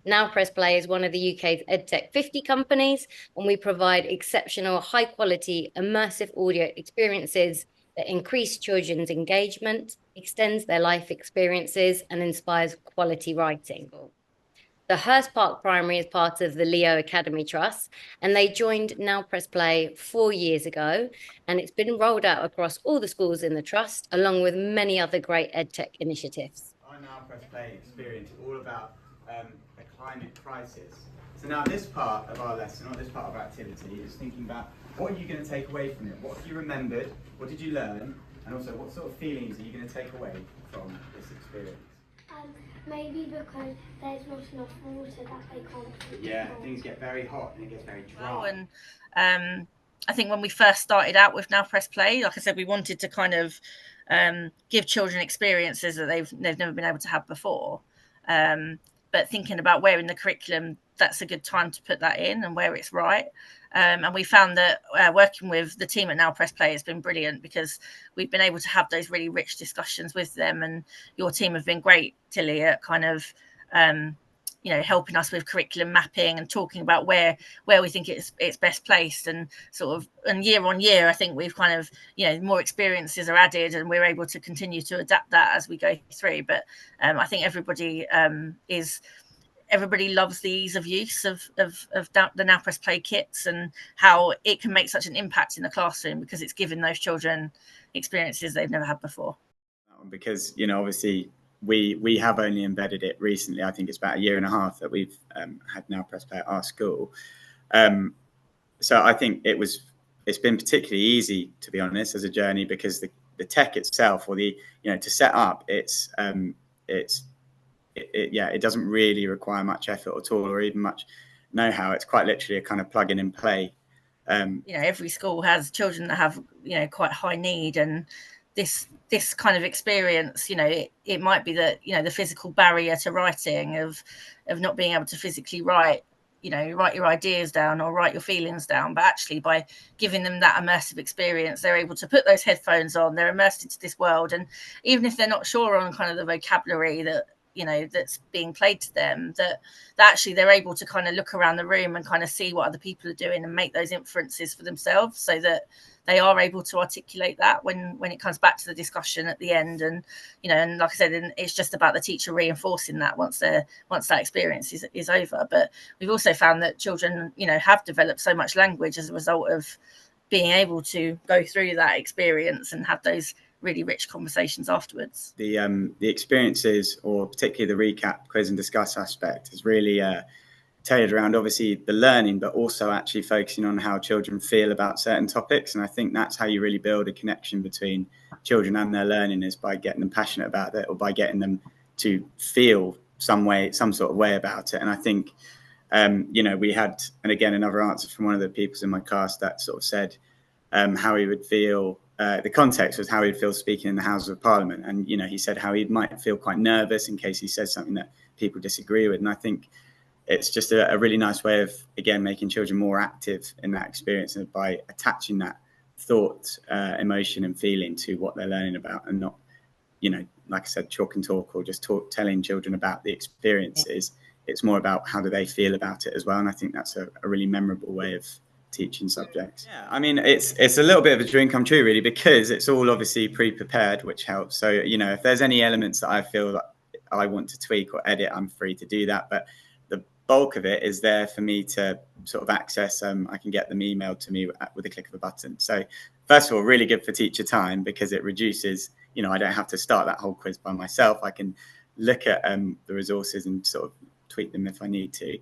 Now Press Play is one of the UK's EdTech 50 companies, and we provide exceptional, high quality, immersive audio experiences that increase children's engagement, extends their life experiences, and inspires quality writing. The Hurst Park Primary is part of the Leo Academy Trust, and they joined Now Press Play 4 years ago, and it's been rolled out across all the schools in the trust, along with many other great EdTech initiatives. Our Now Press Play experience is all about a climate crisis. So now this part of our lesson, or this part of our activity, is thinking about what are you going to take away from it? What have you remembered? What did you learn? And also, what sort of feelings are you going to take away from this experience? Maybe because there's not enough water that they can't. Yeah, things get very hot and it gets very dry. And I think when we first started out with Now Press Play, like I said, we wanted to kind of give children experiences that they've never been able to have before. But thinking about where in the curriculum that's a good time to put that in and where it's right. And we found that working with the team at Now Press Play has been brilliant because we've been able to have those really rich discussions with them. And your team have been great, Tilly, at kind of helping us with curriculum mapping and talking about where we think it's best placed, and sort of, and year on year I think we've kind of more experiences are added and we're able to continue to adapt that as we go through. But I think everybody loves the ease of use of the Now Press Play kits and how it can make such an impact in the classroom because it's giving those children experiences they've never had before. Because obviously we have only embedded it recently. I think it's about a year and a half that we've had Now Press Play at our school. So I think it's been particularly easy, to be honest, as a journey, because the tech itself, or to set up, it doesn't really require much effort at all, or even much know-how. It's quite literally a kind of plug in and play. Every school has children that have quite high need, and this kind of experience, it might be that the physical barrier to writing of not being able to physically write your ideas down or write your feelings down, but actually by giving them that immersive experience, they're able to put those headphones on, they're immersed into this world, and even if they're not sure on kind of the vocabulary that that's being played to them, that actually they're able to kind of look around the room and kind of see what other people are doing and make those inferences for themselves, so that they are able to articulate that when it comes back to the discussion at the end. And and like I said, it's just about the teacher reinforcing that once that experience is over. But we've also found that children have developed so much language as a result of being able to go through that experience and have those really rich conversations afterwards. The experiences, or particularly the recap, quiz and discuss aspect, is really tailored around obviously the learning, but also actually focusing on how children feel about certain topics. And I think that's how you really build a connection between children and their learning, is by getting them passionate about it, or by getting them to feel some sort of way about it. And I think we had, and again, another answer from one of the people in my class that sort of said how he would feel. The context was how he'd feel speaking in the Houses of Parliament. And, he said how he might feel quite nervous in case he says something that people disagree with. And I think it's just a really nice way of, again, making children more active in that experience, and by attaching that thought, emotion and feeling to what they're learning about, and not, like I said, chalk and talk, or just telling children about the experiences. It's more about how do they feel about it as well. And I think that's a really memorable way of teaching subjects. Yeah, I mean, it's a little bit of a dream come true, really, because it's all obviously pre-prepared, which helps. So, if there's any elements that I feel that I want to tweak or edit, I'm free to do that. But the bulk of it is there for me to sort of access. I can get them emailed to me with a click of a button. So first of all, really good for teacher time, because it reduces, I don't have to start that whole quiz by myself. I can look at the resources and sort of tweak them if I need to.